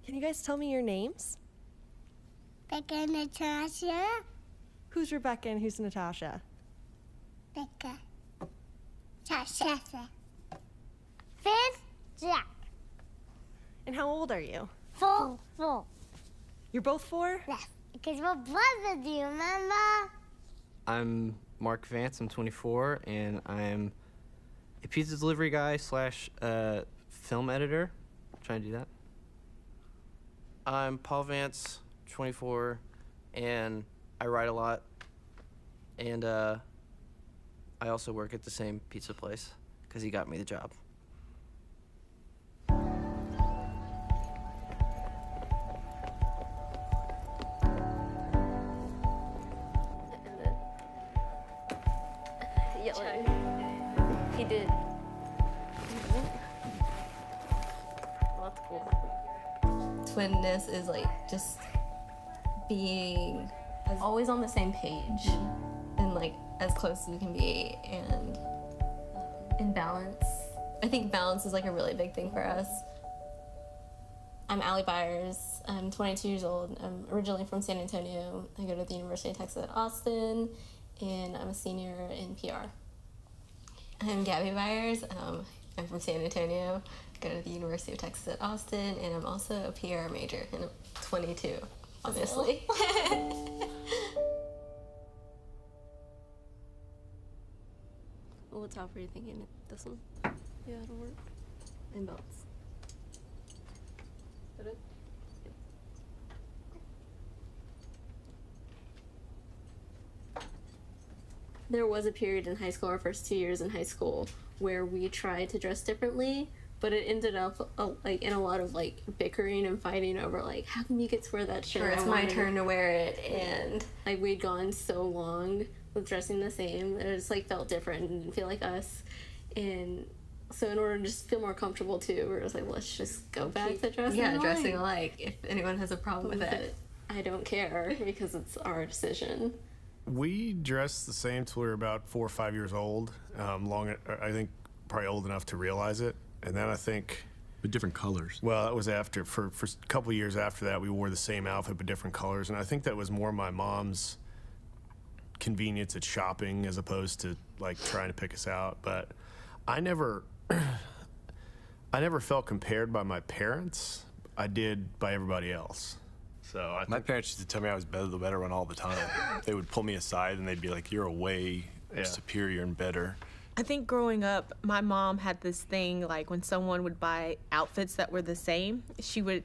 Can you guys tell me your names? Becca and Natasha. Who's Rebecca and who's Natasha? Becca. Tasha. Finn. Jack. And how old are you? 4. You're both 4? Yes, because we're brothers, do you remember? I'm Mark Vance, I'm 24, and I'm a pizza delivery guy slash film editor. Trying to do that. I'm Paul Vance, 24, and I write a lot. And I also work at the same pizza place because he got me the job. He did. Well, that's cool. Twinness is like just being Always on the same page. and like as close as we can be, and In balance. I think balance is like a really big thing for us. I'm Allie Byers. I'm 22 years old. I'm originally from San Antonio. I go to the University of Texas at Austin, and I'm a senior in PR. I'm Gabby Byers. I'm from San Antonio. I go to the University of Texas at Austin, and I'm also a PR major, and I'm 22, obviously. What top are you thinking? This one? Yeah, it'll work. And bounce. Is that it? There was a period in high school, our first 2 years in high school, where we tried to dress differently, but it ended up like in a lot of like bickering and fighting over like, how come you get to wear that shirt? Or it's my turn to wear it, and Like we'd gone so long with dressing the same, it just like felt different and didn't feel like us. And so in order to just feel more comfortable too, we were just like, let's just go back to dressing alike. dressing alike. If anyone has a problem with it. I don't care because it's our decision. We dressed the same till we were about 4 or 5 years old. I think probably old enough to realize it. And then I think, With different colors. well, that was after, for a couple of years after that, we wore the same outfit but different colors. And I think that was more my mom's convenience at shopping as opposed to like trying to pick us out. But I never felt compared by my parents. I did by everybody else. So My parents used to tell me I was better the better one all the time. They would pull me aside and they'd be like, you're a way superior and better. I think growing up, my mom had this thing, like when someone would buy outfits that were the same, she would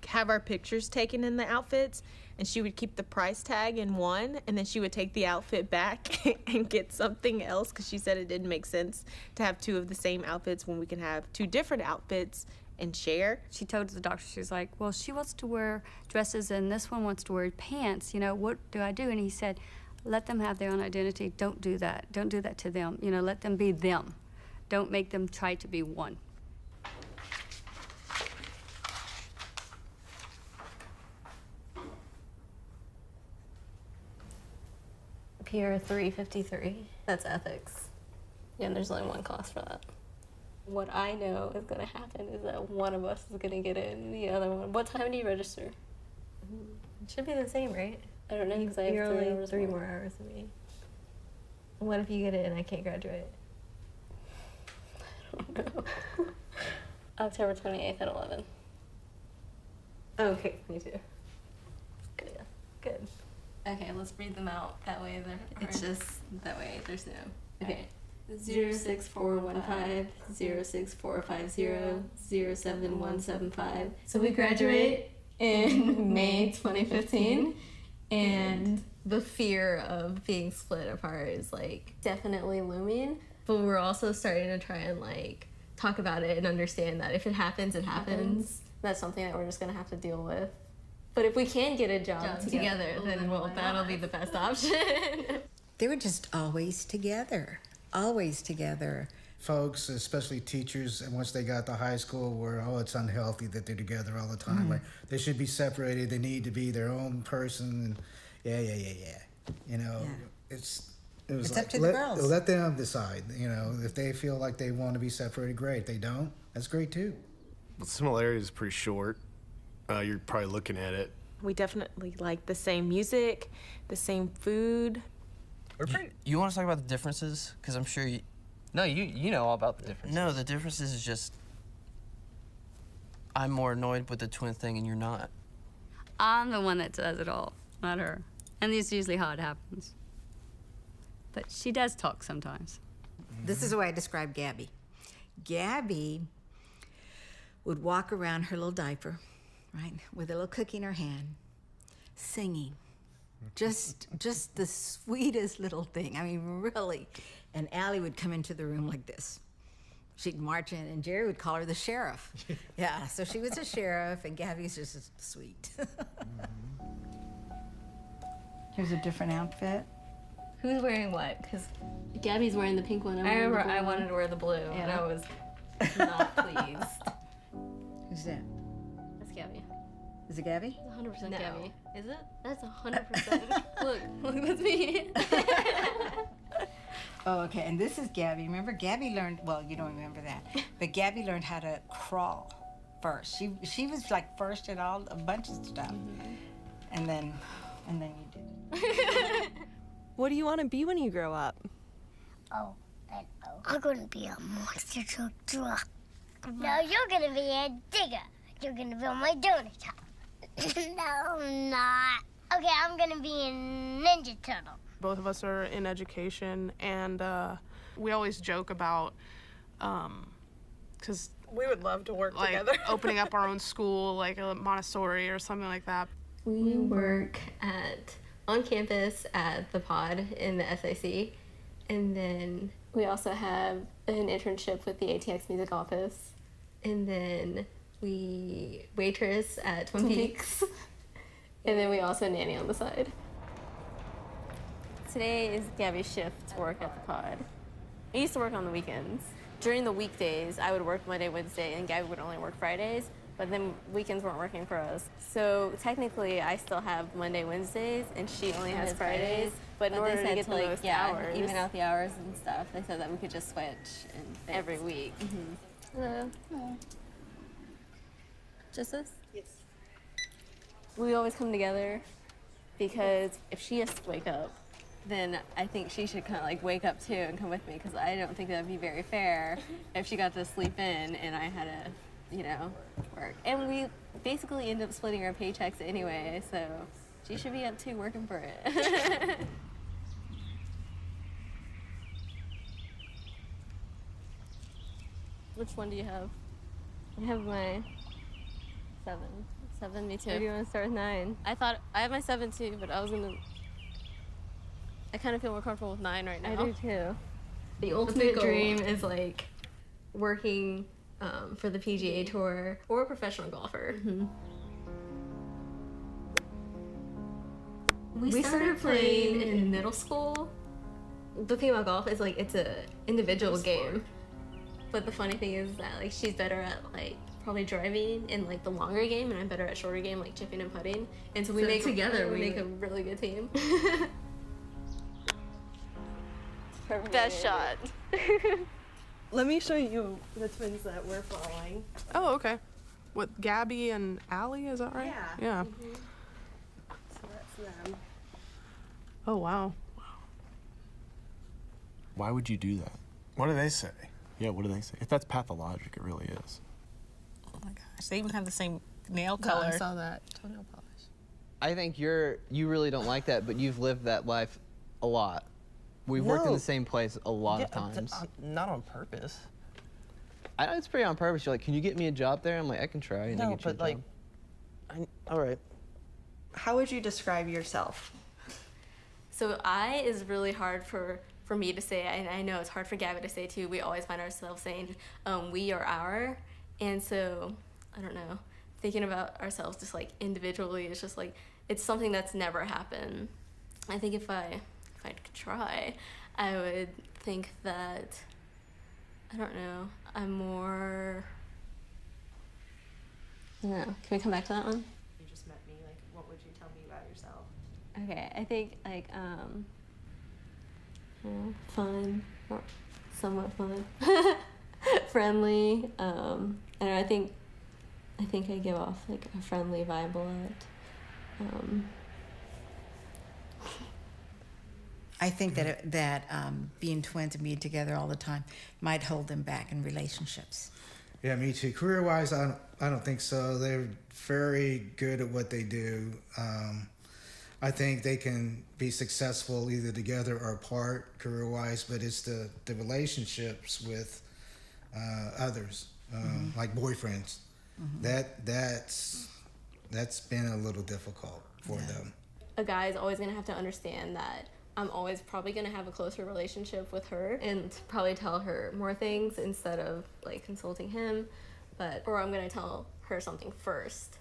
have our pictures taken in the outfits, and she would keep the price tag in one, and then she would take the outfit back and get something else, because she said it didn't make sense to have 2 of the same outfits when we can have 2 different outfits and share. She told the doctor, she was like, well, she wants to wear dresses and this one wants to wear pants. You know, what do I do? And he said, let them have their own identity. Don't do that. Don't do that to them. You know, let them be them. Don't make them try to be one. PR 353. That's ethics. Yeah, and there's only one class for that. What I know is going to happen is that one of us is going to get in, the other one. What time do you register? It should be the same, right? I don't know because I have You're 3 only hours 3 more hours than me. What if you get it and I can't graduate? I don't know. October 28th at 11. Okay, me too. Good. Good. Okay, let's read them out. That way they're... It's just that way there's no. Okay. 06415 06450 07175. So we graduate in May 2015, And the fear of being split apart is like, definitely looming. but we're also starting to try and like talk about it and understand that if it happens, it happens. That's something that we're just gonna have to deal with. But if we can get a job Together, then well, that'll be the best option. They were just always together, always together. Folks, especially teachers, and once they got to high school, were, oh, it's unhealthy that they're together all the time. Like, they should be separated. They need to be their own person. And yeah. You know, Yeah. it was It's like, up to the girls. let them decide. You know, if they feel like they want to be separated, great. If they don't, that's great too. the similarity is pretty short. you're probably looking at it. We definitely like the same music, the same food. You want to talk about the differences? Because I'm sure you... No, you know all about the differences. No, the differences is just... I'm more annoyed with the twin thing and you're not. I'm the one that does it all, not her. And this is usually how it happens. But she does talk sometimes. This is the way I describe Gabby. Gabby would walk around her little diaper, right, with a little cookie in her hand, singing. Just the sweetest little thing. I mean, really. And Allie would come into the room like this. She'd march in, and Jerry would call her the sheriff. Yeah, so she was a sheriff, and Gabby's just sweet. Here's a different outfit. Who's wearing what? Because Gabby's wearing the pink one. I remember I wanted to wear the blue, and I was not pleased. Who's that? That's Gabby. Is it Gabby? 100% No. Gabby. Is it? That's 100%. Look, that's me. Oh, okay, and this is Gabby. Remember, Gabby learned, well, you don't remember that, but Gabby learned how to crawl first. She was like first at all, a bunch of stuff. And then you did it. What do you want to be when you grow up? Oh, I'm gonna be a monster truck. No, you're gonna be a digger. You're gonna build my donut shop. No, I'm not. Okay, I'm gonna be a Ninja Turtle. Both of us are in education, and we always joke about, because We would love to work like together. opening up our own school, like a Montessori or something like that. We work on campus at the pod in the SIC, and then we also have an internship with the ATX Music Office, and then we waitress at Twin Peaks, and then we also nanny on the side. Today is Gabby's shift to work at the pod. I used to work on the weekends. During the weekdays, I would work Monday, Wednesday, and Gabby would only work Fridays, but then weekends weren't working for us. So technically, I still have Monday, Wednesdays, and she only has Fridays. But in order to get the most hours, even out the hours and stuff, they said that we could just switch and fix. every week. Hello. Just this? Yes. We always come together because if she has to wake up, then I think she should kind of like wake up too and come with me, because I don't think that would be very fair if she got to sleep in and I had to, work. And we basically end up splitting our paychecks anyway, so she should be up too working for it. Which one do you have? I have my 7. 7, me too. Or do you want to start with 9? I have my 7 too, but I kind of feel more comfortable with 9 right now. I do too. The ultimate dream is like working for the PGA Tour or a professional golfer. We started playing in middle school. The thing about golf is like it's a individual game. But the funny thing is that like she's better at like probably driving in like the longer game, and I'm better at shorter game like chipping and putting. And so we make together we make a really good team. Best shot. Let me show you the twins that we're following. Oh, okay. What, Gabby and Allie, is that right? Yeah. Yeah. So that's them. Oh, wow. Why would you do that? What do they say? Yeah, what do they say? If that's pathologic, it really is. Oh my gosh, they even have the same nail color. I saw that. Toenail polish. I think you really don't like that, but you've lived that life a lot. We've worked in No. the same place a lot of times. Not on purpose. I know it's pretty on purpose. You're like, can you get me a job there? I'm like, I can try. And I No, get you a but like, job. all right. How would you describe yourself? So I is really hard for me to say, and I know it's hard for Gabby to say too. We always find ourselves saying we or our, and so I don't know, thinking about ourselves just like individually is just like it's something that's never happened. I think if I could try, I would think that, I don't know, I'm more, I don't know, can we come back to that one? You just met me, like, what would you tell me about yourself? Okay, I think like fun, or somewhat fun, friendly. And I think I think I give off like a friendly vibe a lot. I think that being twins and being together all the time might hold them back in relationships. Yeah, me too. Career-wise, I don't think so. They're very good at what they do. I think they can be successful either together or apart career-wise, but it's the relationships with others, like boyfriends. That's been a little difficult for them. A guy is always going to have to understand that I'm always probably going to have a closer relationship with her and probably tell her more things instead of like consulting him, or I'm going to tell her something first.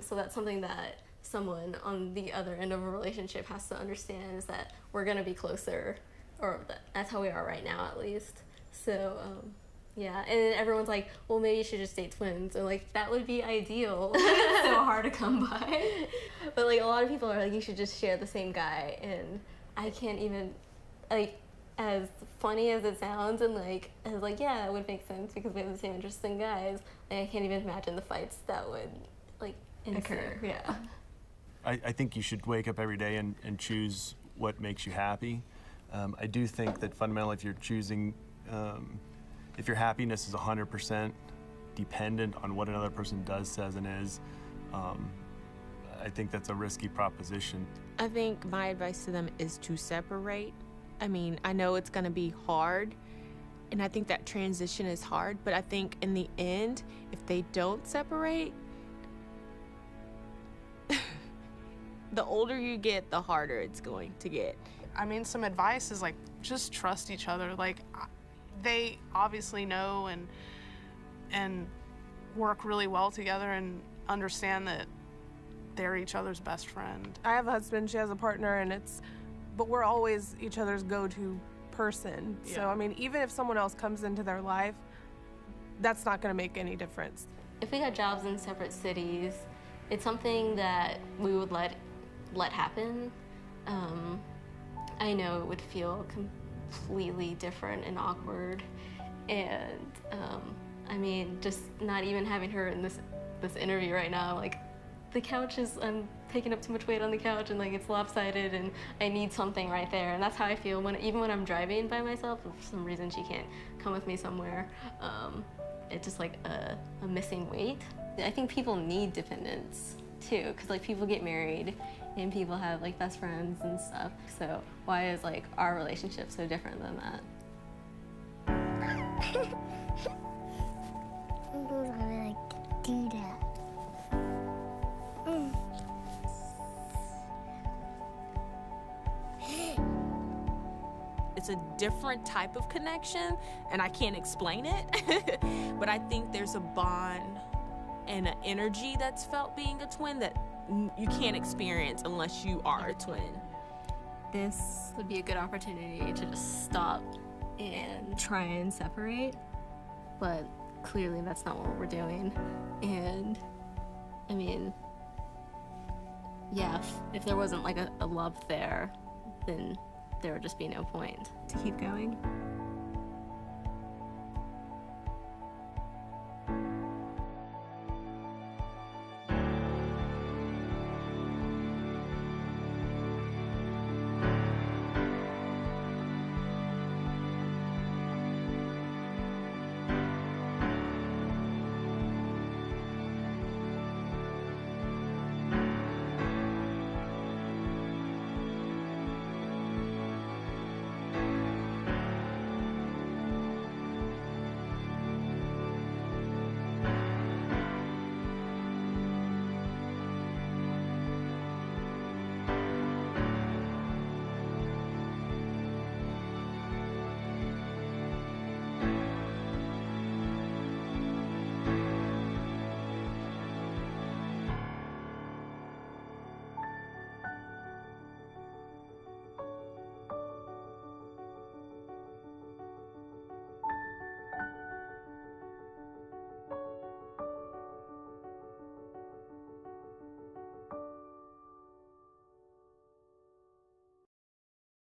So that's something that someone on the other end of a relationship has to understand, is that we're going to be closer, or that's how we are right now at least. So yeah, and everyone's like, well, maybe you should just date twins, and like that would be ideal. It's so hard to come by. But like a lot of people are like, you should just share the same guy, and I can't even, like, as funny as it sounds, and like as like, yeah, that would make sense because we have the same interests in guys, like I can't even imagine the fights that would like occur. Yeah. I think you should wake up every day and choose what makes you happy. I do think that fundamentally, if you're choosing, if your happiness is 100% dependent on what another person does, says, and is, I think that's a risky proposition. I think my advice to them is to separate. I mean, I know it's gonna be hard, and I think that transition is hard, but I think in the end, if they don't separate, the older you get, the harder it's going to get. I mean, some advice is like, just trust each other. Like, they obviously know and work really well together and understand that they're each other's best friend. I have a husband, she has a partner, but we're always each other's go-to person. Yeah. So, I mean, even if someone else comes into their life, that's not gonna make any difference. If we got jobs in separate cities, it's something that we would let happen. I know it would feel completely different and awkward, and I mean, just not even having her in this interview right now, like the couch is, I'm taking up too much weight on the couch, and like it's lopsided, and I need something right there, and that's how I feel even when I'm driving by myself. If for some reason she can't come with me somewhere, it's just like a missing weight. I think people need dependence too, because like people get married and people have like best friends and stuff. So why is like our relationship so different than that? I'm gonna like do that. It's a different type of connection, and I can't explain it, but I think there's a bond and an energy that's felt being a twin that you can't experience unless you are a twin. This would be a good opportunity to just stop and try and separate, but clearly that's not what we're doing. And I mean, yeah, if there wasn't like a love there, then there would just be no point to keep going.